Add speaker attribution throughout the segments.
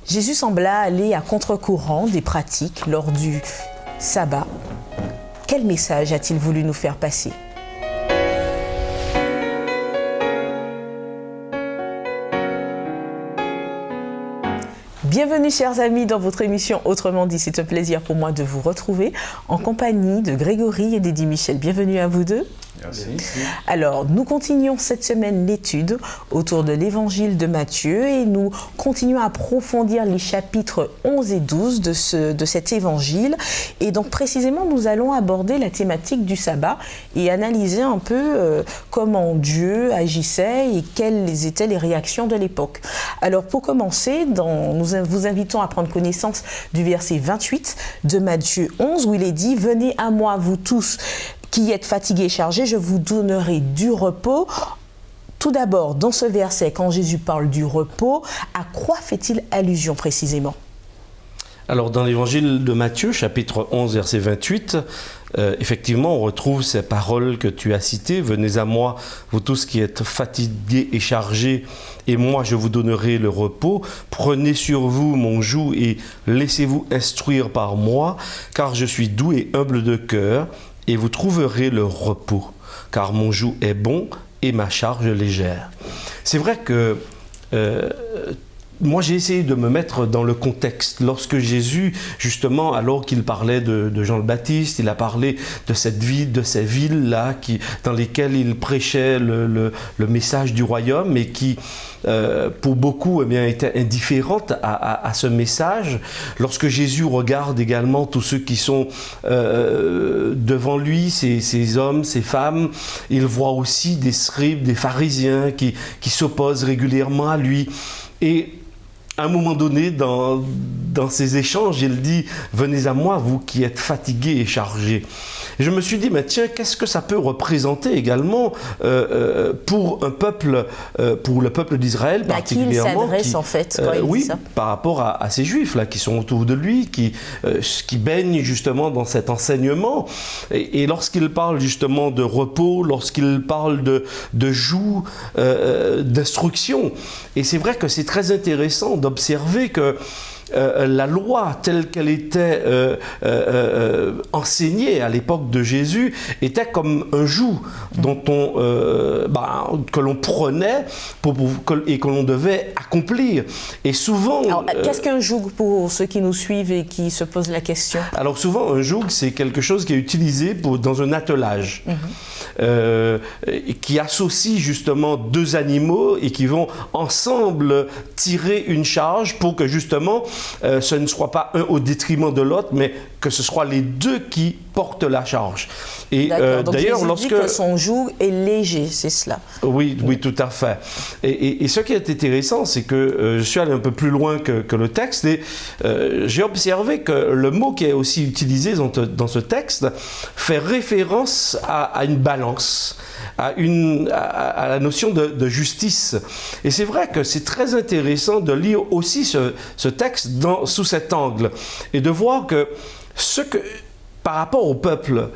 Speaker 1: Jésus sembla aller à contre-courant des pratiques lors du sabbat. Quel message a-t-il voulu nous faire passer ? Bienvenue chers amis dans votre émission Autrement dit. C'est un plaisir pour moi de vous retrouver en compagnie de Grégory et d'Eddie Michel. Bienvenue à vous deux.
Speaker 2: Merci.
Speaker 1: Alors, nous continuons cette semaine l'étude autour de l'évangile de Matthieu et nous continuons à approfondir les chapitres 11 et 12 de cet évangile. Et donc, précisément, nous allons aborder la thématique du sabbat et analyser un peu comment Dieu agissait et quelles étaient les réactions de l'époque. Alors, pour commencer, nous vous invitons à prendre connaissance du verset 28 de Matthieu 11 où il est dit « Venez à moi, vous tous qui êtes fatigués et chargés, je vous donnerai du repos ». Tout d'abord, dans ce verset, quand Jésus parle du repos, à quoi fait-il allusion précisément ?
Speaker 2: Alors, dans l'évangile de Matthieu, chapitre 11, verset 28, effectivement, on retrouve ces paroles que tu as citées. « Venez à moi, vous tous qui êtes fatigués et chargés, et moi je vous donnerai le repos. Prenez sur vous mon joug et laissez-vous instruire par moi, car je suis doux et humble de cœur, et vous trouverez le repos, car mon joug est bon et ma charge légère. » C'est vrai que moi, j'ai essayé de me mettre dans le contexte. Lorsque Jésus, justement, alors qu'il parlait de Jean le Baptiste, il a parlé de cette ville, de ces villes-là dans lesquelles il prêchait le message du royaume et qui, pour beaucoup, eh bien, étaient indifférentes à ce message. Lorsque Jésus regarde également tous ceux qui sont devant lui, ces hommes, ces femmes, il voit aussi des scribes, des pharisiens qui s'opposent régulièrement à lui. Et à un moment donné, dans ces échanges, il dit « Venez à moi, vous qui êtes fatigués et chargés ». Et je me suis dit, mais tiens, qu'est-ce que ça peut représenter également pour un peuple, pour le peuple d'Israël particulièrement.
Speaker 1: À qui il s'adresse en fait quand il
Speaker 2: oui,
Speaker 1: dit ça.
Speaker 2: Par rapport à ces Juifs-là qui sont autour de lui, qui baignent justement dans cet enseignement. Et lorsqu'il parle justement de repos, lorsqu'il parle de joug, d'instruction. Et c'est vrai que c'est très intéressant d'observer que la loi telle qu'elle était enseignée à l'époque de Jésus était comme un joug que l'on prenait et que l'on devait accomplir. Et souvent...
Speaker 1: Alors, qu'est-ce qu'un joug pour ceux qui nous suivent et qui se posent la question ?
Speaker 2: Alors souvent, un joug, c'est quelque chose qui est utilisé dans un attelage, qui associe justement deux animaux et qui vont ensemble tirer une charge pour que justement ce ne soit pas un au détriment de l'autre, mais que ce soit les deux qui portent la charge. Et
Speaker 1: donc d'ailleurs, Jésus dit que son joug est léger, c'est cela.
Speaker 2: Oui, tout à fait. Et ce qui est intéressant, c'est que je suis allé un peu plus loin que le texte et j'ai observé que le mot qui est aussi utilisé dans ce texte fait référence à une balance. À la notion de justice. Et c'est vrai que c'est très intéressant de lire aussi ce texte sous cet angle et de voir que par rapport au peuple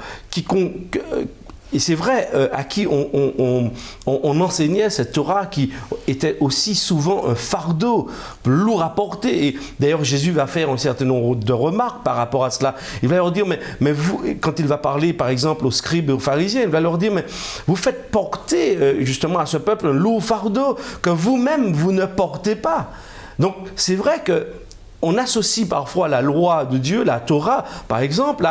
Speaker 2: et c'est vrai, à qui on enseignait cette Torah qui était aussi souvent un fardeau lourd à porter. Et d'ailleurs, Jésus va faire un certain nombre de remarques par rapport à cela. Il va leur dire, mais vous, quand il va parler par exemple aux scribes et aux pharisiens, il va leur dire, mais vous faites porter justement à ce peuple un lourd fardeau que vous-même, vous ne portez pas. Donc, c'est vrai qu'on associe parfois la loi de Dieu, la Torah, par exemple,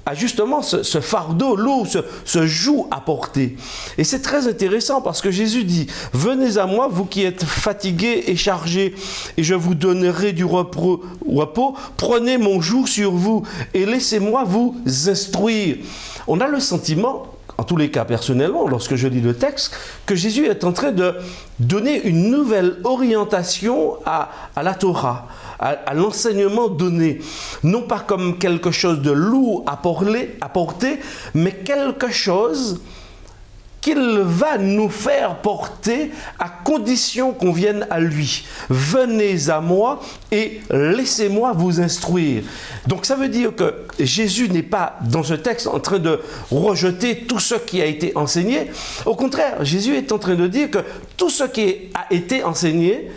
Speaker 2: à justement ce fardeau lourd, ce joug à porter. Et c'est très intéressant parce que Jésus dit « Venez à moi, vous qui êtes fatigués et chargés, et je vous donnerai du repos. Prenez mon joug sur vous et laissez-moi vous instruire. » On a le sentiment, en tous les cas personnellement, lorsque je lis le texte, que Jésus est en train de donner une nouvelle orientation à la Torah, à l'enseignement donné, non pas comme quelque chose de lourd à porter, mais quelque chose qu'il va nous faire porter à condition qu'on vienne à lui. Venez à moi et laissez-moi vous instruire. Donc ça veut dire que Jésus n'est pas dans ce texte en train de rejeter tout ce qui a été enseigné. Au contraire, Jésus est en train de dire que tout ce qui a été enseigné,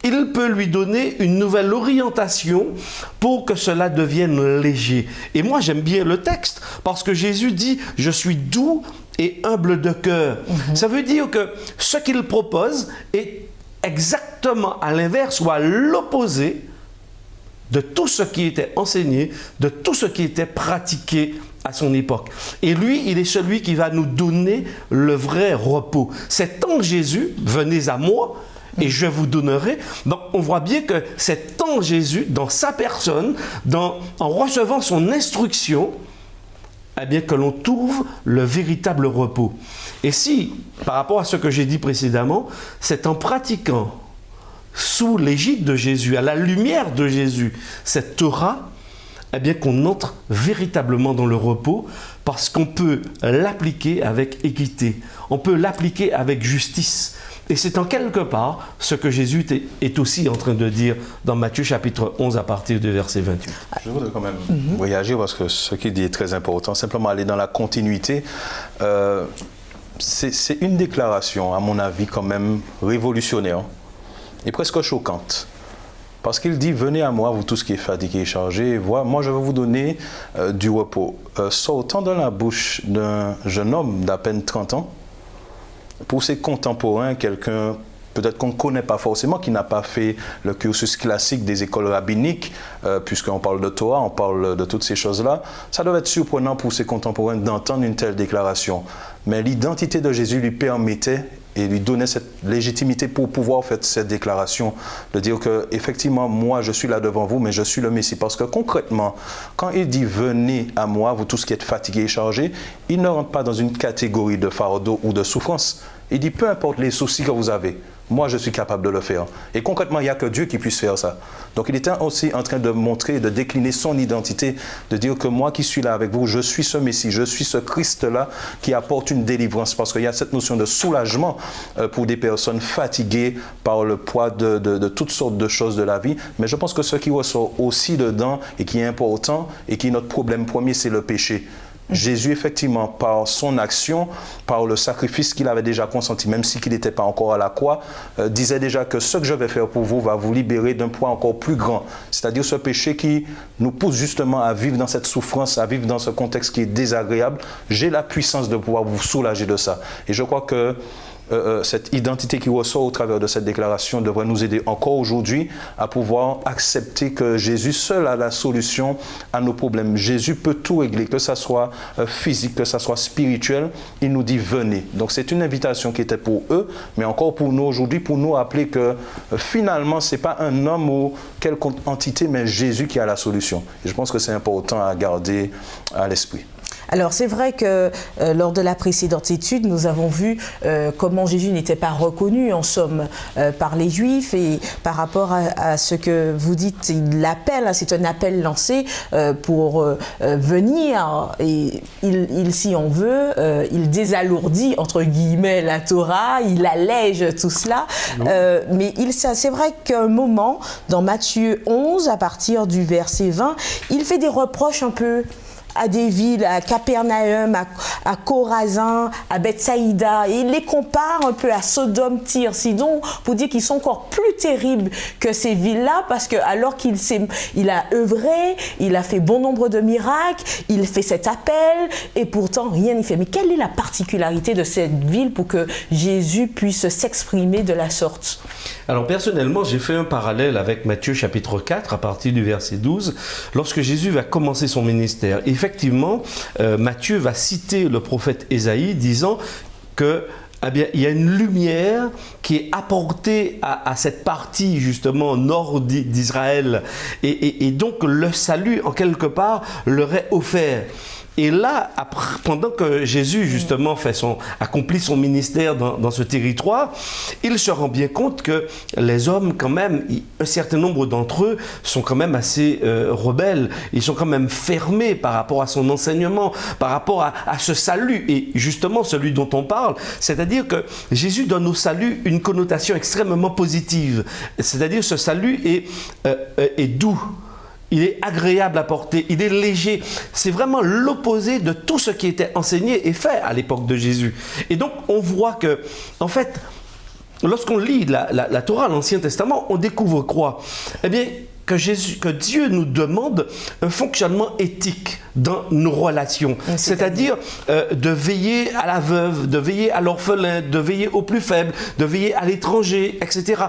Speaker 2: il peut lui donner une nouvelle orientation pour que cela devienne léger. Et moi, j'aime bien le texte parce que Jésus dit « Je suis doux et humble de cœur ». Ça veut dire que ce qu'il propose est exactement à l'inverse ou à l'opposé de tout ce qui était enseigné, de tout ce qui était pratiqué à son époque. Et lui, il est celui qui va nous donner le vrai repos. C'est en Jésus, venez à moi, et je vous donnerai. Donc, on voit bien que c'est en Jésus, dans sa personne, en recevant son instruction, eh bien, que l'on trouve le véritable repos. Et si, par rapport à ce que j'ai dit précédemment, c'est en pratiquant sous l'égide de Jésus, à la lumière de Jésus, cette Torah, eh bien, qu'on entre véritablement dans le repos, parce qu'on peut l'appliquer avec équité, on peut l'appliquer avec justice. Et c'est en quelque part ce que Jésus est aussi en train de dire dans Matthieu chapitre 11 à partir du verset 28.
Speaker 3: Je voudrais quand même réagir parce que ce qu'il dit est très important. Simplement aller dans la continuité. C'est une déclaration, à mon avis, quand même révolutionnaire et presque choquante. Parce qu'il dit, venez à moi, vous tous qui êtes fatigués et chargés, moi je vais vous donner du repos. Sortant de la bouche d'un jeune homme d'à peine 30 ans, pour ses contemporains, quelqu'un peut-être qu'on ne connaît pas forcément, qui n'a pas fait le cursus classique des écoles rabbiniques, puisqu'on parle de Torah, on parle de toutes ces choses-là, ça doit être surprenant pour ses contemporains d'entendre une telle déclaration. Mais l'identité de Jésus lui permettait et lui donnait cette légitimité pour pouvoir faire cette déclaration, de dire que effectivement moi je suis là devant vous, mais je suis le Messie. Parce que concrètement, quand il dit venez à moi, vous tous qui êtes fatigués et chargés, il ne rentre pas dans une catégorie de fardeau ou de souffrance. Il dit peu importe les soucis que vous avez, moi je suis capable de le faire. Et concrètement, il n'y a que Dieu qui puisse faire ça. Donc il était aussi en train de montrer, de décliner son identité, de dire que moi qui suis là avec vous, je suis ce Messie, je suis ce Christ-là qui apporte une délivrance. Parce qu'il y a cette notion de soulagement pour des personnes fatiguées par le poids de toutes sortes de choses de la vie. Mais je pense que ce qui ressort aussi dedans et qui est important et qui est notre problème premier, c'est le péché. Jésus, effectivement, par son action, par le sacrifice qu'il avait déjà consenti, même si qu'il n'était pas encore à la croix, disait déjà que ce que je vais faire pour vous va vous libérer d'un poids encore plus grand. C'est-à-dire ce péché qui nous pousse justement à vivre dans cette souffrance, à vivre dans ce contexte qui est désagréable. J'ai la puissance de pouvoir vous soulager de ça. Et je crois que cette identité qui ressort au travers de cette déclaration devrait nous aider encore aujourd'hui à pouvoir accepter que Jésus seul a la solution à nos problèmes. Jésus peut tout régler, que ça soit physique, que ça soit spirituel. Il nous dit venez. Donc c'est une invitation qui était pour eux, mais encore pour nous aujourd'hui, pour nous rappeler que finalement c'est pas un homme ou quelque entité, mais Jésus qui a la solution. Et je pense que c'est important à garder à l'esprit.
Speaker 1: Alors c'est vrai que lors de la précédente étude, nous avons vu comment Jésus n'était pas reconnu en somme par les Juifs, et par rapport à ce que vous dites, il l'appelle, c'est un appel lancé pour venir, et il si on veut, il désalourdit entre guillemets la Torah, il allège tout cela, mais c'est vrai qu'à un moment, dans Matthieu 11, à partir du verset 20, il fait des reproches un peu à des villes, à Capernaum, à Chorazin, à Bethsaïda, et il les compare un peu à Sodome, Tyr, Sidon, pour dire qu'ils sont encore plus terribles que ces villes-là, parce que alors qu'il a œuvré, il a fait bon nombre de miracles, il fait cet appel, et pourtant rien n'y fait. Mais quelle est la particularité de cette ville pour que Jésus puisse s'exprimer de la sorte?
Speaker 2: Alors personnellement, j'ai fait un parallèle avec Matthieu chapitre 4 à partir du verset 12, lorsque Jésus va commencer son ministère. Effectivement, Matthieu va citer le prophète Ésaïe disant que il y a une lumière qui est apportée à cette partie justement nord d'Israël, et donc le salut en quelque part leur est offert. Et là, pendant que Jésus justement accomplit son ministère dans ce territoire, il se rend bien compte que les hommes quand même, un certain nombre d'entre eux sont quand même assez rebelles, ils sont quand même fermés par rapport à son enseignement, par rapport à ce salut, et justement celui dont on parle, c'est-à-dire que Jésus donne au salut une connotation extrêmement positive, c'est-à-dire ce salut est doux. Il est agréable à porter, il est léger. C'est vraiment l'opposé de tout ce qui était enseigné et fait à l'époque de Jésus. Et donc, on voit que, en fait, lorsqu'on lit la Torah, l'Ancien Testament, on découvre quoi? Eh bien, que Dieu nous demande un fonctionnement éthique dans nos relations. C'est-à-dire de veiller à la veuve, de veiller à l'orphelin, de veiller aux plus faibles, de veiller à l'étranger, etc.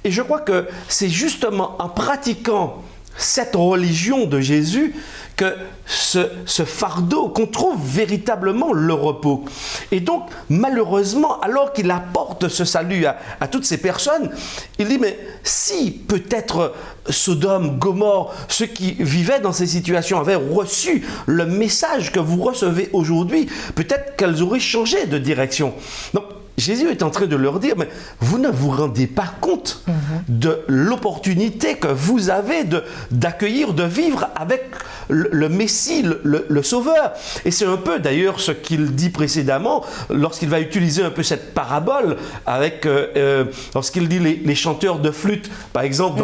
Speaker 2: Et je crois que c'est justement en pratiquant cette religion de Jésus que ce fardeau, qu'on trouve véritablement le repos. Et donc, malheureusement, alors qu'il apporte ce salut à toutes ces personnes, il dit, mais si peut-être Sodome, Gomorrhe, ceux qui vivaient dans ces situations avaient reçu le message que vous recevez aujourd'hui, peut-être qu'elles auraient changé de direction. Donc, Jésus est en train de leur dire, mais vous ne vous rendez pas compte de l'opportunité que vous avez d'accueillir, de vivre avec le Messie, le Sauveur. Et c'est un peu d'ailleurs ce qu'il dit précédemment, lorsqu'il va utiliser un peu cette parabole, avec, lorsqu'il dit les chanteurs de flûte, par exemple,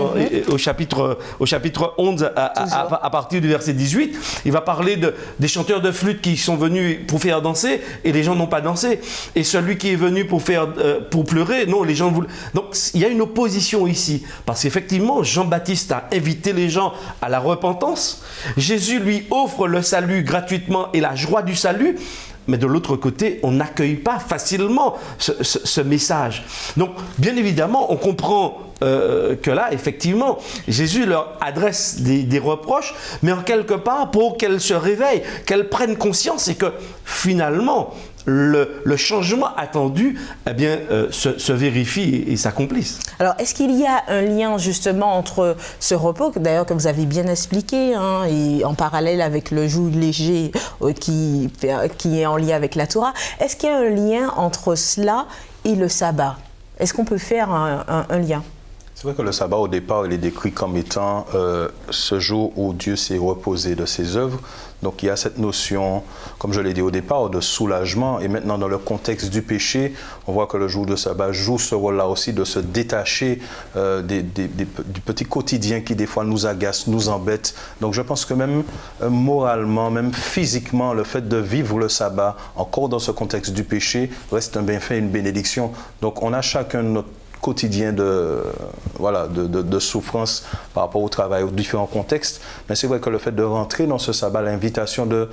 Speaker 2: au chapitre 11, à partir du verset 18, il va parler des chanteurs de flûte qui sont venus pour faire danser, et les gens n'ont pas dansé. Et celui qui est venu pour pleurer, non, les gens voulaient. Donc il y a une opposition ici, parce qu'effectivement Jean-Baptiste a invité les gens à la repentance. Jésus lui offre le salut gratuitement et la joie du salut, mais de l'autre côté, on n'accueille pas facilement ce message. Donc, bien évidemment, on comprend que là, effectivement, Jésus leur adresse des reproches, mais en quelque part pour qu'elles se réveillent, qu'elles prennent conscience et que finalement, le changement attendu se vérifie et s'accomplisse.
Speaker 1: Alors, est-ce qu'il y a un lien justement entre ce repos, d'ailleurs que vous avez bien expliqué, et en parallèle avec le joug léger qui est en lien avec la Torah, est-ce qu'il y a un lien entre cela et le sabbat? Est-ce qu'on peut faire un lien?
Speaker 3: C'est vrai que le sabbat, au départ, il est décrit comme étant ce jour où Dieu s'est reposé de ses œuvres. Donc il y a cette notion, comme je l'ai dit au départ, de soulagement. Et maintenant, dans le contexte du péché, on voit que le jour de sabbat joue ce rôle-là aussi de se détacher du petit quotidien qui, des fois, nous agace, nous embête. Donc je pense que même moralement, même physiquement, le fait de vivre le sabbat, encore dans ce contexte du péché, reste un bienfait, une bénédiction. Donc on a chacun notre quotidien de souffrance par rapport au travail, aux différents contextes. Mais c'est vrai que le fait de rentrer dans ce sabbat, l'invitation de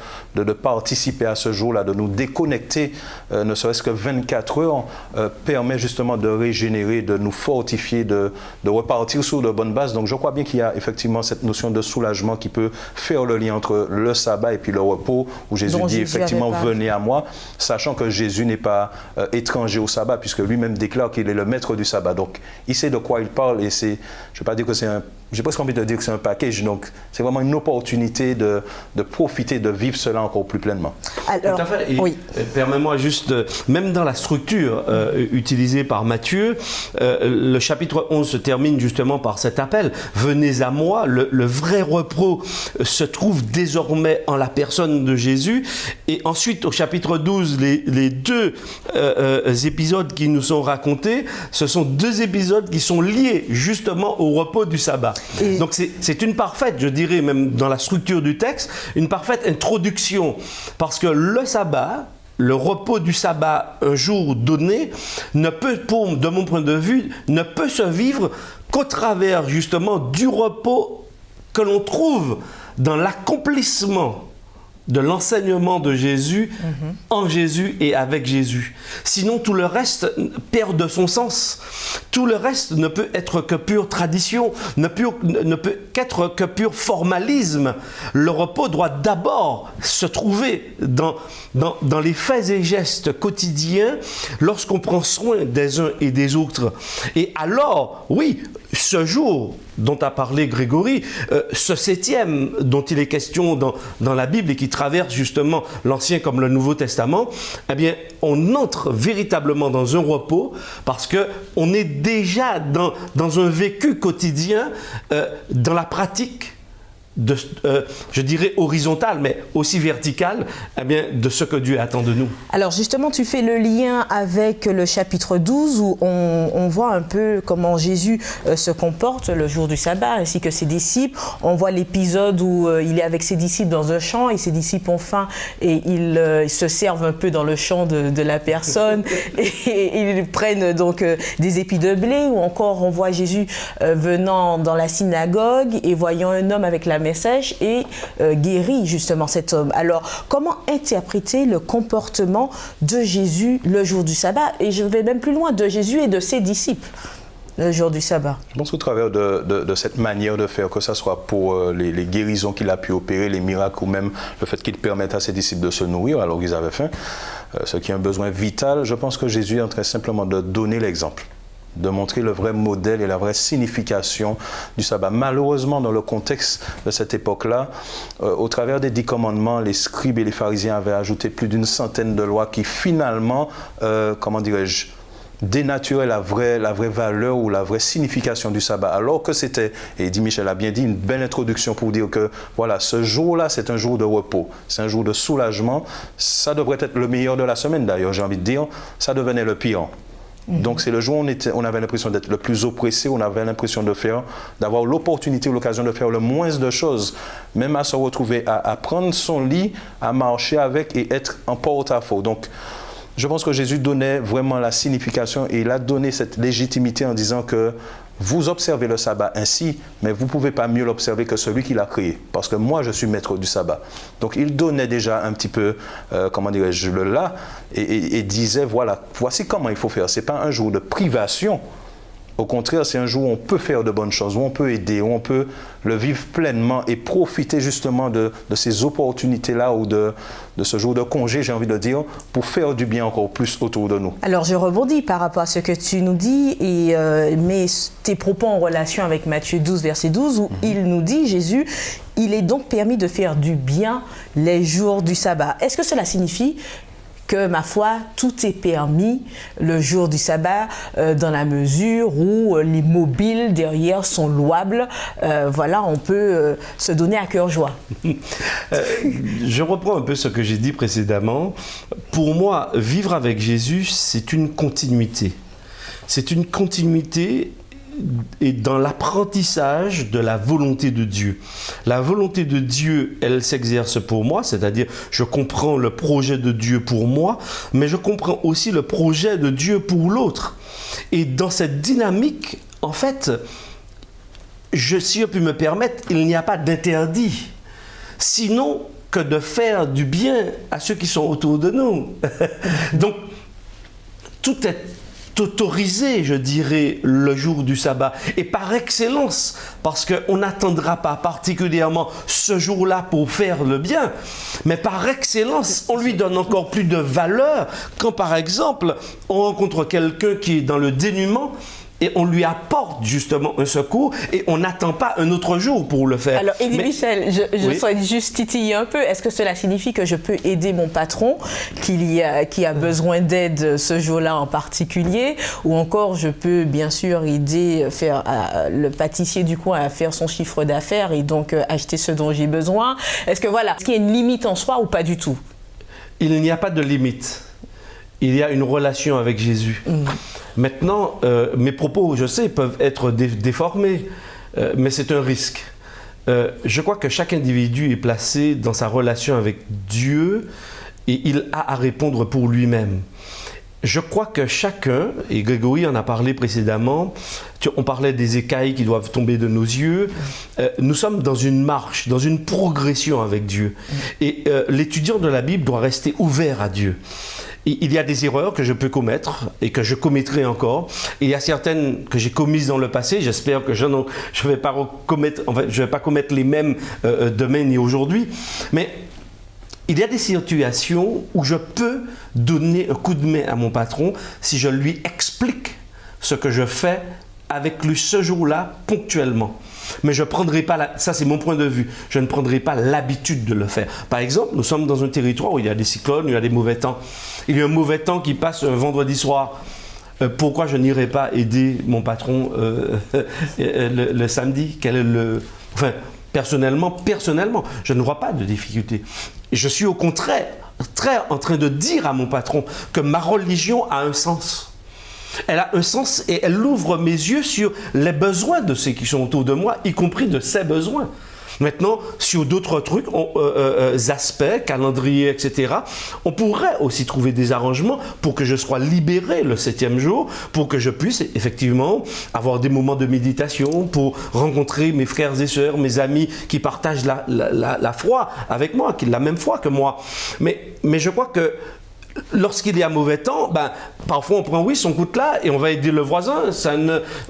Speaker 3: participer à ce jour-là, de nous déconnecter, ne serait-ce que 24 heures, permet justement de régénérer, de nous fortifier, de repartir sur de bonnes bases. Donc je crois bien qu'il y a effectivement cette notion de soulagement qui peut faire le lien entre le sabbat et puis le repos, où Jésus dit effectivement « venez à moi », sachant que Jésus n'est pas étranger au sabbat, puisque lui-même déclare qu'il est le maître du sabbat. Donc, il sait de quoi il parle et c'est, je ne vais pas dire que c'est un, j'ai presque envie de dire que c'est un package, donc c'est vraiment une opportunité de profiter, de vivre cela encore plus pleinement.
Speaker 1: Alors,
Speaker 2: tout à fait. Et, permets-moi juste, même dans la structure utilisée par Matthieu, le chapitre 11 se termine justement par cet appel. Venez à moi, le vrai repos se trouve désormais en la personne de Jésus. Et ensuite, au chapitre 12, les deux épisodes qui nous sont racontés, ce sont deux épisodes qui sont liés justement au repos du sabbat. Et donc c'est une parfaite, je dirais même dans la structure du texte, une parfaite introduction, parce que le sabbat, le repos du sabbat, un jour donné, ne peut, de mon point de vue, ne peut se vivre qu'au travers justement du repos que l'on trouve dans l'accomplissement de l'enseignement de Jésus, en Jésus et avec Jésus. Sinon, tout le reste perd de son sens. Tout le reste ne peut être que pure tradition, ne peut qu'être que pur formalisme. Le repos doit d'abord se trouver dans les faits et gestes quotidiens lorsqu'on prend soin des uns et des autres. Et alors, oui, ce jour dont a parlé Grégory, ce 7e dont il est question dans la Bible et qui traverse justement l'Ancien comme le Nouveau Testament, eh bien, on entre véritablement dans un repos parce qu'on est déjà dans un vécu quotidien, dans la pratique je dirais horizontale, mais aussi verticale, eh bien, de ce que Dieu attend de nous.
Speaker 1: Alors justement, tu fais le lien avec le chapitre 12 où on voit un peu comment Jésus se comporte le jour du sabbat ainsi que ses disciples. On voit l'épisode où il est avec ses disciples dans un champ et ses disciples ont faim et ils se servent un peu dans le champ de la personne et ils prennent donc des épis de blé, ou encore on voit Jésus venant dans la synagogue et voyant un homme avec la main sèche et guérit justement cet homme. Alors comment interpréter le comportement de Jésus le jour du sabbat, et je vais même plus loin, de Jésus et de ses disciples le jour du sabbat?
Speaker 3: Je pense qu'au travers de cette manière de faire, que ce soit pour les guérisons qu'il a pu opérer, les miracles, ou même le fait qu'il permette à ses disciples de se nourrir alors qu'ils avaient faim, ce qui est un besoin vital, je pense que Jésus est en train simplement de donner l'exemple, de montrer le vrai modèle et la vraie signification du sabbat. Malheureusement, dans le contexte de cette époque-là, au travers des 10 commandements, les scribes et les pharisiens avaient ajouté plus d'une centaine de lois qui finalement, comment dirais-je, dénaturer la vraie valeur ou la vraie signification du sabbat, alors que c'était, et dit Michel a bien dit, une belle introduction pour dire que voilà, ce jour-là, c'est un jour de repos, c'est un jour de soulagement. Ça devrait être le meilleur de la semaine d'ailleurs, j'ai envie de dire, ça devenait le pire. Donc c'est le jour où on avait l'impression d'être le plus oppressé, on avait l'impression d'avoir l'opportunité ou l'occasion de faire le moins de choses, même à se retrouver à prendre son lit, à marcher avec et être en porte-à-faux. Donc je pense que Jésus donnait vraiment la signification et il a donné cette légitimité en disant que vous observez le sabbat ainsi, mais vous ne pouvez pas mieux l'observer que celui qui l'a créé, parce que moi je suis maître du sabbat. Donc il donnait déjà un petit peu, comment dirais-je, le là, et disait voilà, voici comment il faut faire. Ce n'est pas un jour de privation. Au contraire, c'est un jour où on peut faire de bonnes choses, où on peut aider, où on peut le vivre pleinement et profiter justement de ces opportunités-là ou de ce jour de congé, j'ai envie de dire, pour faire du bien encore plus autour de nous.
Speaker 1: Alors je rebondis par rapport à ce que tu nous dis et mets tes propos en relation avec Matthieu 12, verset 12, où il nous dit, Jésus, il est donc permis de faire du bien les jours du sabbat. Est-ce que cela signifie que, ma foi, tout est permis le jour du sabbat dans la mesure où les mobiles derrière sont louables. Voilà, on peut se donner à cœur joie.
Speaker 2: Je reprends un peu ce que j'ai dit précédemment. Pour moi, vivre avec Jésus, c'est une continuité. C'est une continuité et dans l'apprentissage de la volonté de Dieu. La volonté de Dieu, elle s'exerce pour moi, c'est-à-dire je comprends le projet de Dieu pour moi, mais je comprends aussi le projet de Dieu pour l'autre. Et dans cette dynamique, en fait, si je puis me permettre, il n'y a pas d'interdit. Sinon que de faire du bien à ceux qui sont autour de nous. Donc, tout est autorisé, je dirais, le jour du sabbat. Et par excellence, parce qu'on n'attendra pas particulièrement ce jour-là pour faire le bien, mais par excellence, on lui donne encore plus de valeur quand, par exemple, on rencontre quelqu'un qui est dans le dénuement et on lui apporte justement un secours et on n'attend pas un autre jour pour le faire.
Speaker 1: Alors, Eddy Michel, je souhaite juste titiller un peu. Est-ce que cela signifie que je peux aider mon patron qui a besoin d'aide ce jour-là en particulier, ou encore je peux bien sûr aider le pâtissier du coin à faire son chiffre d'affaires et donc acheter ce dont j'ai besoin? Est-ce qu'il y a une limite en soi ou pas du tout? Il
Speaker 2: n'y a pas de limite. Il y a une relation avec Jésus. Maintenant, mes propos, je sais, peuvent être déformés, mais c'est un risque. Je crois que chaque individu est placé dans sa relation avec Dieu et il a à répondre pour lui-même. Je crois que chacun, et Grégory en a parlé précédemment, on parlait des écailles qui doivent tomber de nos yeux, nous sommes dans une marche, dans une progression avec Dieu. Et l'étudiant de la Bible doit rester ouvert à Dieu. Il y a des erreurs que je peux commettre et que je commettrai encore. Et il y a certaines que j'ai commises dans le passé. J'espère que je ne vais pas commettre les mêmes demain ni aujourd'hui. Mais il y a des situations où je peux donner un coup de main à mon patron si je lui explique ce que je fais avec lui ce jour-là ponctuellement. Mais je ne prendrai pas, ça c'est mon point de vue, je ne prendrai pas l'habitude de le faire. Par exemple, nous sommes dans un territoire où il y a des cyclones, il y a des mauvais temps. Il y a un mauvais temps qui passe un vendredi soir. Pourquoi je n'irai pas aider mon patron le samedi? Enfin, Personnellement, je ne vois pas de difficulté. Je suis au contraire en train de dire à mon patron que ma religion a un sens. Elle a un sens et elle ouvre mes yeux sur les besoins de ceux qui sont autour de moi, y compris de ses besoins. Maintenant, sur d'autres trucs, aspects, calendrier, etc., on pourrait aussi trouver des arrangements pour que je sois libéré le 7e jour, pour que je puisse effectivement avoir des moments de méditation, pour rencontrer mes frères et sœurs, mes amis qui partagent la foi avec moi, qui ont la même foi que moi. Mais je crois que lorsqu'il y a mauvais temps, parfois on prend son coutelas et on va aider le voisin.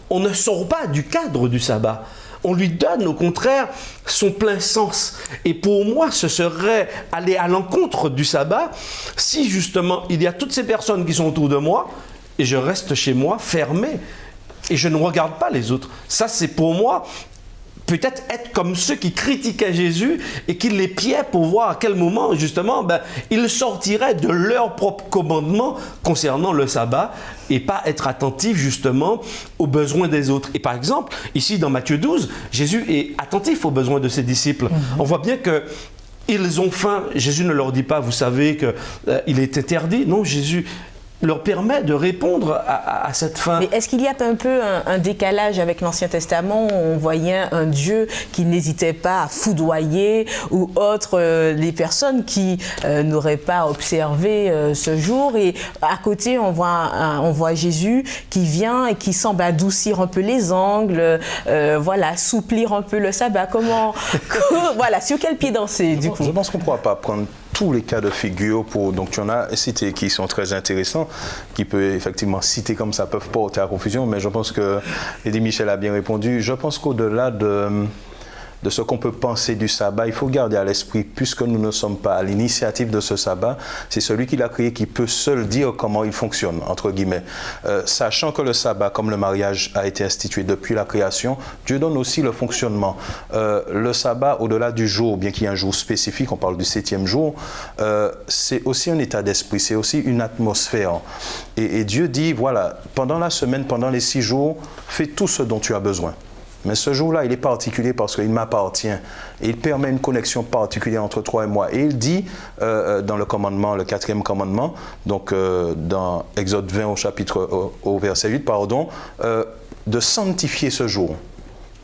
Speaker 2: On ne sort pas du cadre du sabbat. On lui donne au contraire son plein sens. Et pour moi, ce serait aller à l'encontre du sabbat si justement il y a toutes ces personnes qui sont autour de moi et je reste chez moi fermé et je ne regarde pas les autres. Ça, c'est pour moi peut-être être comme ceux qui critiquaient Jésus et qui l'épiaient pour voir à quel moment, justement, ils sortiraient de leur propre commandement concernant le sabbat et pas être attentifs, justement, aux besoins des autres. Et par exemple, ici, dans Matthieu 12, Jésus est attentif aux besoins de ses disciples. On voit bien que ils ont faim. Jésus ne leur dit pas, vous savez qu'il est interdit. Non, Jésus leur permet de répondre à cette faim.
Speaker 1: Mais est-ce qu'il y a un peu un décalage avec l'Ancien Testament où on voyait un Dieu qui n'hésitait pas à foudroyer ou autre les personnes qui n'auraient pas observé ce jour, et à côté on voit Jésus qui vient et qui semble adoucir un peu les angles, assouplir un peu le sabbat. Sur quel pied danser du coup?
Speaker 3: Je pense qu'on ne pourra pas prendre tous les cas de figure donc tu en as cités qui sont très intéressants, qui peut effectivement citer comme ça peuvent porter à confusion, mais je pense que Eddie Michel a bien répondu. Je pense qu'au-delà de ce qu'on peut penser du sabbat, il faut garder à l'esprit, puisque nous ne sommes pas à l'initiative de ce sabbat, c'est celui qui l'a créé qui peut seul dire comment il fonctionne, entre guillemets. Sachant que le sabbat, comme le mariage a été institué depuis la création, Dieu donne aussi le fonctionnement. Le sabbat, au-delà du jour, bien qu'il y ait un jour spécifique, on parle du 7e jour, c'est aussi un état d'esprit, c'est aussi une atmosphère. Et Dieu dit, voilà, pendant la semaine, pendant les 6 jours, fais tout ce dont tu as besoin. Mais ce jour-là, il est particulier parce qu'il m'appartient. Et il permet une connexion particulière entre toi et moi. Et il dit dans le commandement, le 4e commandement, donc dans Exode 20 au verset 8, de sanctifier ce jour.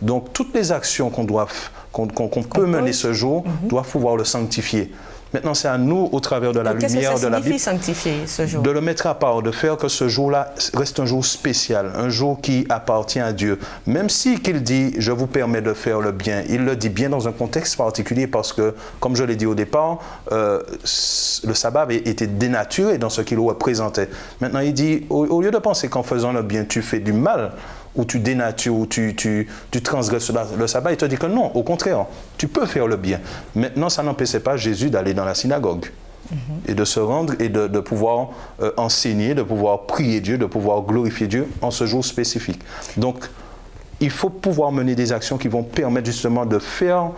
Speaker 3: Donc toutes les actions qu'on peut mener ce jour doivent pouvoir le sanctifier. Maintenant, c'est à nous, au travers de la lumière de la Bible,
Speaker 1: sanctifier ce jour?
Speaker 3: De le mettre à part, de faire que ce jour-là reste un jour spécial, un jour qui appartient à Dieu. Même si qu'il dit « je vous permets de faire le bien », il le dit bien dans un contexte particulier parce que, comme je l'ai dit au départ, le sabbat avait été dénaturé dans ce qu'il représentait. Maintenant, il dit, au lieu de penser qu'en faisant le bien, tu fais du mal, où tu dénatures, où tu transgresses le sabbat, il te dit que non, au contraire, tu peux faire le bien. Maintenant, ça n'empêchait pas Jésus d'aller dans la synagogue et de se rendre et de pouvoir enseigner, de pouvoir prier Dieu, de pouvoir glorifier Dieu en ce jour spécifique. Donc, il faut pouvoir mener des actions qui vont permettre justement de faire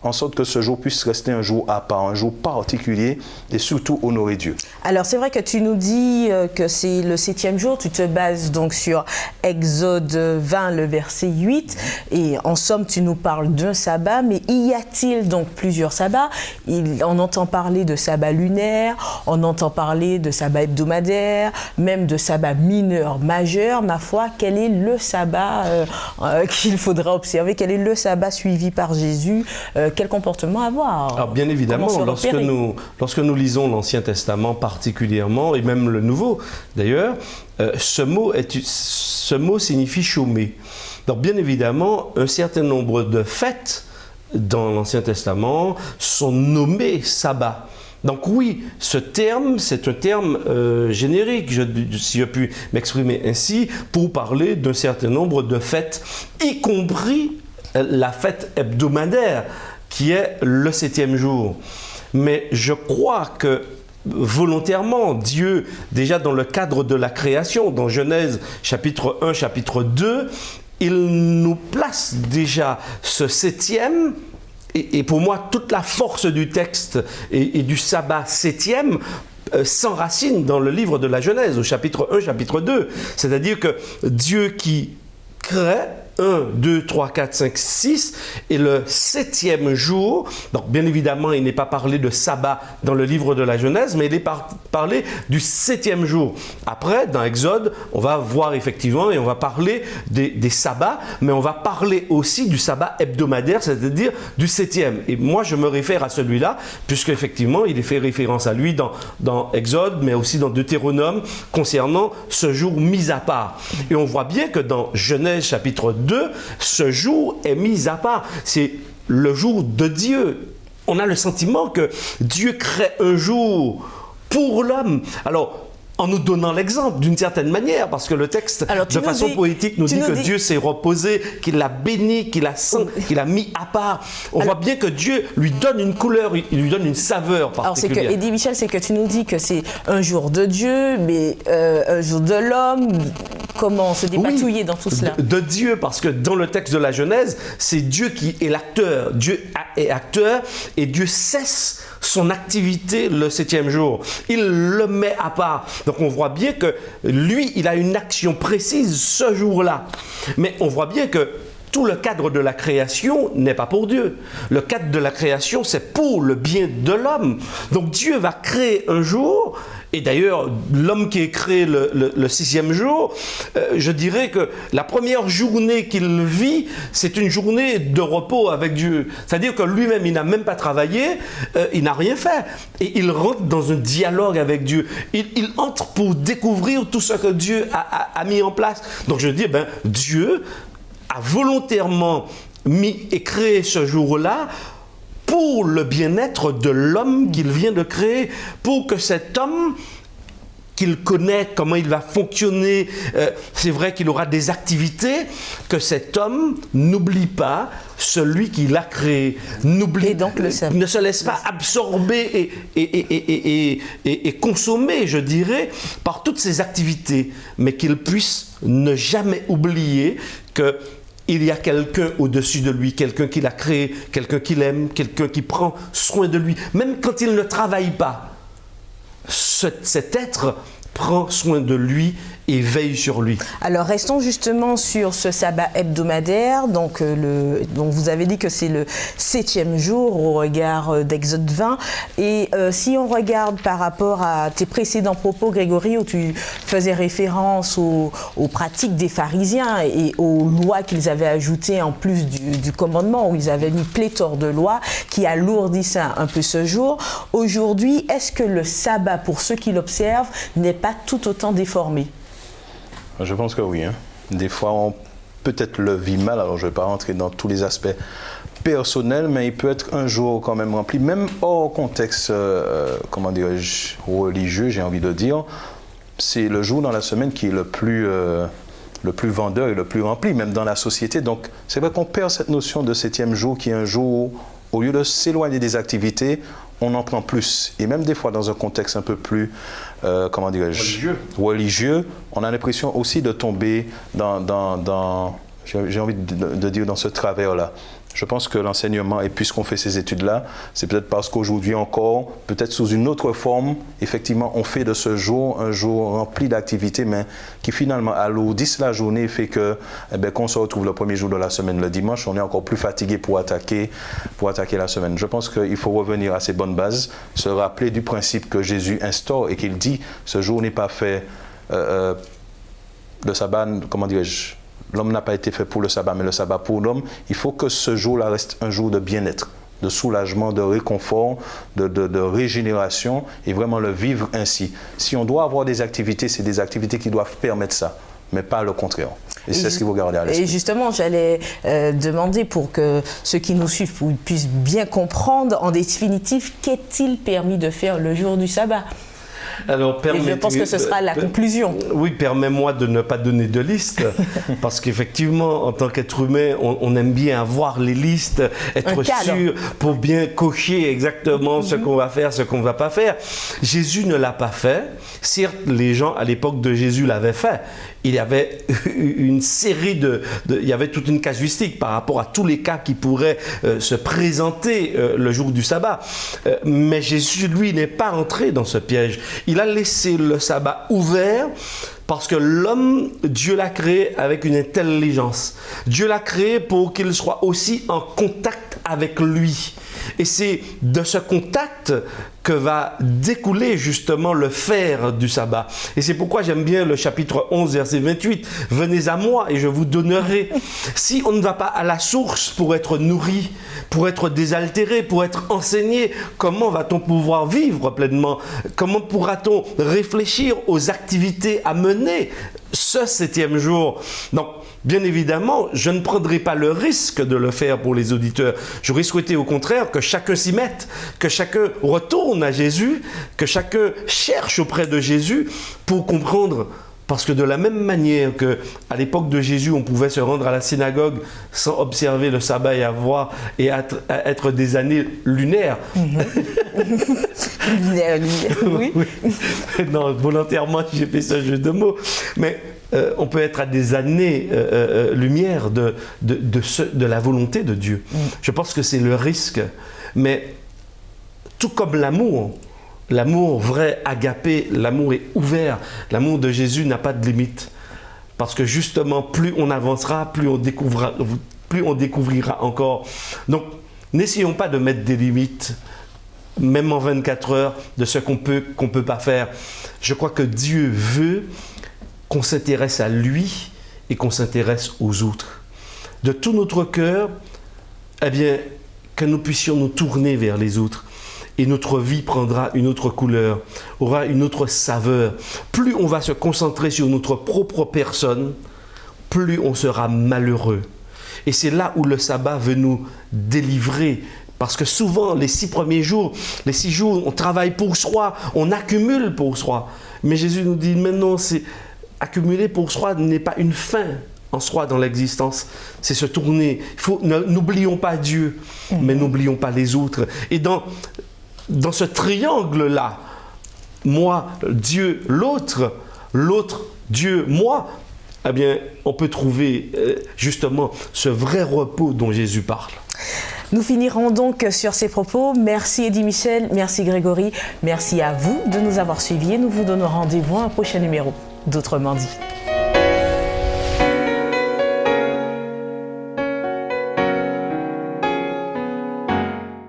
Speaker 3: en sorte que ce jour puisse rester un jour à part, un jour particulier et surtout honorer Dieu.
Speaker 1: Alors c'est vrai que tu nous dis que c'est le 7e jour, tu te bases donc sur Exode 20, le verset 8, et en somme tu nous parles d'un sabbat, mais y a-t-il donc plusieurs sabbats? On entend parler de sabbat lunaire, on entend parler de sabbat hebdomadaire, même de sabbat mineur, majeur. Ma foi, quel est le sabbat qu'il faudra observer? Quel est le sabbat suivi par Jésus? Quel comportement avoir?
Speaker 2: Alors bien évidemment, lorsque nous lisons l'Ancien Testament particulièrement, et même le Nouveau d'ailleurs, ce mot signifie chômer. Donc bien évidemment, un certain nombre de fêtes dans l'Ancien Testament sont nommées sabbat. Donc oui, ce terme, c'est un terme générique, si je puis m'exprimer ainsi, pour parler d'un certain nombre de fêtes, y compris la fête hebdomadaire, qui est le 7e jour. Mais je crois que volontairement, Dieu, déjà dans le cadre de la création, dans Genèse chapitre 1, chapitre 2, il nous place déjà ce 7e, et pour moi, toute la force du texte et du sabbat 7e s'enracine dans le livre de la Genèse, au chapitre 1, chapitre 2. C'est-à-dire que Dieu qui crée 1, 2, 3, 4, 5, 6, et le 7e jour, donc bien évidemment, il n'est pas parlé de sabbat dans le livre de la Genèse, mais il est parlé du 7e jour. Après, dans Exode, on va voir effectivement, et on va parler des sabbats, mais on va parler aussi du sabbat hebdomadaire, c'est-à-dire du 7e. Et moi, je me réfère à celui-là, puisque effectivement, il est fait référence à lui dans Exode, mais aussi dans Deutéronome, concernant ce jour mis à part. Et on voit bien que dans Genèse chapitre 2, ce jour est mis à part. C'est le jour de Dieu. On a le sentiment que Dieu crée un jour pour l'homme. Alors, en nous donnant l'exemple d'une certaine manière, parce que le texte, de façon poétique, nous dit que Dieu s'est reposé, qu'il l'a béni, qu'il a mis à part. On voit bien que Dieu lui donne une couleur, il lui donne une saveur particulière.
Speaker 1: Alors, Eddie Michel, c'est que tu nous dis que c'est un jour de Dieu, mais un jour de l'homme. Comment se dépatouiller dans tout cela?
Speaker 2: De Dieu, parce que dans le texte de la Genèse, c'est Dieu qui est l'acteur. Dieu est acteur et Dieu cesse son activité le 7e jour. Il le met à part. Donc on voit bien que lui, il a une action précise ce jour-là. Mais on voit bien que tout le cadre de la création n'est pas pour Dieu. Le cadre de la création, c'est pour le bien de l'homme. Donc Dieu va créer un jour. Et d'ailleurs, l'homme qui est créé le 6e jour, je dirais que la première journée qu'il vit, c'est une journée de repos avec Dieu. C'est-à-dire que lui-même, il n'a même pas travaillé, il n'a rien fait. Et il rentre dans un dialogue avec Dieu. Il entre pour découvrir tout ce que Dieu a mis en place. Donc je dis, Dieu a volontairement mis et créé ce jour-là pour le bien-être de l'homme qu'il vient de créer, pour que cet homme qu'il connaît, comment il va fonctionner, c'est vrai qu'il aura des activités, que cet homme n'oublie pas celui qui l'a créé, ne se laisse pas absorber et consommer, je dirais, par toutes ces activités, mais qu'il puisse ne jamais oublier que il y a quelqu'un au-dessus de lui, quelqu'un qui l'a créé, quelqu'un qui l'aime, quelqu'un qui prend soin de lui. Même quand il ne travaille pas, cet être prend soin de lui et veille sur lui.
Speaker 1: Alors restons justement sur ce sabbat hebdomadaire, donc vous avez dit que c'est le 7e jour au regard d'Exode 20, et si on regarde par rapport à tes précédents propos, Grégory, où tu faisais référence aux pratiques des pharisiens et aux lois qu'ils avaient ajoutées en plus du commandement, où ils avaient mis pléthore de lois qui alourdissaient un peu ce jour, aujourd'hui, est-ce que le sabbat, pour ceux qui l'observent, n'est pas tout autant déformé?
Speaker 3: Je pense que oui. Des fois, on peut-être le vit mal. Alors, je ne vais pas rentrer dans tous les aspects personnels, mais il peut être un jour quand même rempli, même hors contexte, religieux, j'ai envie de dire. C'est le jour dans la semaine qui est le plus vendeur et le plus rempli, même dans la société. Donc, c'est vrai qu'on perd cette notion de 7e jour, qui est un jour où, au lieu de s'éloigner des activités, on en prend plus. Et même des fois, dans un contexte un peu plus, religieux, on a l'impression aussi de tomber dans j'ai envie de dire, dans ce travers-là. Je pense que l'enseignement, et puisqu'on fait ces études-là, c'est peut-être parce qu'aujourd'hui encore, peut-être sous une autre forme, effectivement, on fait de ce jour un jour rempli d'activités, mais qui finalement alourdissent la journée et fait que, quand on se retrouve le premier jour de la semaine, le dimanche, on est encore plus fatigué pour attaquer la semaine. Je pense qu'il faut revenir à ces bonnes bases, se rappeler du principe que Jésus instaure et qu'il dit, ce jour n'est pas fait, le sabbat, l'homme n'a pas été fait pour le sabbat, mais le sabbat pour l'homme. Il faut que ce jour-là reste un jour de bien-être, de soulagement, de réconfort, de régénération, et vraiment le vivre ainsi. Si on doit avoir des activités, c'est des activités qui doivent permettre ça, mais pas le contraire. Et c'est ce qu'il faut garder à l'esprit.
Speaker 1: Et justement, j'allais demander, pour que ceux qui nous suivent puissent bien comprendre, en définitive, qu'est-il permis de faire le jour du sabbat?
Speaker 2: Alors,
Speaker 1: je pense que ce sera la conclusion.
Speaker 2: Oui, permets-moi de ne pas donner de liste, parce qu'effectivement, en tant qu'être humain, on aime bien avoir les listes, être sûr pour bien cocher exactement ce qu'on va faire, ce qu'on ne va pas faire. Jésus ne l'a pas fait. Certes, les gens à l'époque de Jésus l'avaient fait. Il y avait une série il y avait toute une casuistique par rapport à tous les cas qui pourraient se présenter le jour du sabbat. Mais Jésus, lui, n'est pas entré dans ce piège. Il a laissé le sabbat ouvert Parce que l'homme, Dieu l'a créé avec une intelligence. Dieu l'a créé pour qu'il soit aussi en contact avec lui. Et c'est de ce contact que va découler justement le faire du sabbat. Et c'est pourquoi j'aime bien le chapitre 11, verset 28. « Venez à moi et je vous donnerai. » Si on ne va pas à la source pour être nourri, pour être désaltéré, pour être enseigné, comment va-t-on pouvoir vivre pleinement? Comment pourra-t-on réfléchir aux activités à mener ce 7e jour? Donc, bien évidemment, je ne prendrai pas le risque de le faire pour les auditeurs. J'aurais souhaité au contraire que chacun s'y mette, que chacun retourne à Jésus, que chacun cherche auprès de Jésus pour comprendre. Parce que de la même manière qu'à l'époque de Jésus, on pouvait se rendre à la synagogue sans observer le sabbat et être des années lunaires.
Speaker 1: Lunaire, oui.
Speaker 2: Non, volontairement, j'ai fait ce jeu de mots. Mais on peut être à des années lumière de la volonté de Dieu. Je pense que c'est le risque. Mais tout comme l'amour vrai, agapé, l'amour est ouvert. L'amour de Jésus n'a pas de limite. Parce que justement, plus on avancera, plus on découvrira encore. Donc, n'essayons pas de mettre des limites, même en 24 heures, de ce qu'on peut pas faire. Je crois que Dieu veut qu'on s'intéresse à lui et qu'on s'intéresse aux autres. De tout notre cœur, eh bien, que nous puissions nous tourner vers les autres. Et notre vie prendra une autre couleur, aura une autre saveur. Plus on va se concentrer sur notre propre personne, plus on sera malheureux. Et c'est là où le sabbat veut nous délivrer. Parce que souvent, les 6 premiers jours, les 6 jours, on travaille pour soi, on accumule pour soi. Mais Jésus nous dit, maintenant, accumuler pour soi n'est pas une fin en soi dans l'existence, c'est se tourner. N'oublions pas Dieu, mais n'oublions pas les autres. Et dans ce triangle-là, moi, Dieu, l'autre, Dieu, moi, eh bien, on peut trouver justement ce vrai repos dont Jésus parle.
Speaker 1: Nous finirons donc sur ces propos. Merci Eddy Michel, merci Grégory, merci à vous de nous avoir suivis et nous vous donnons rendez-vous à un prochain numéro d'Autrement dit.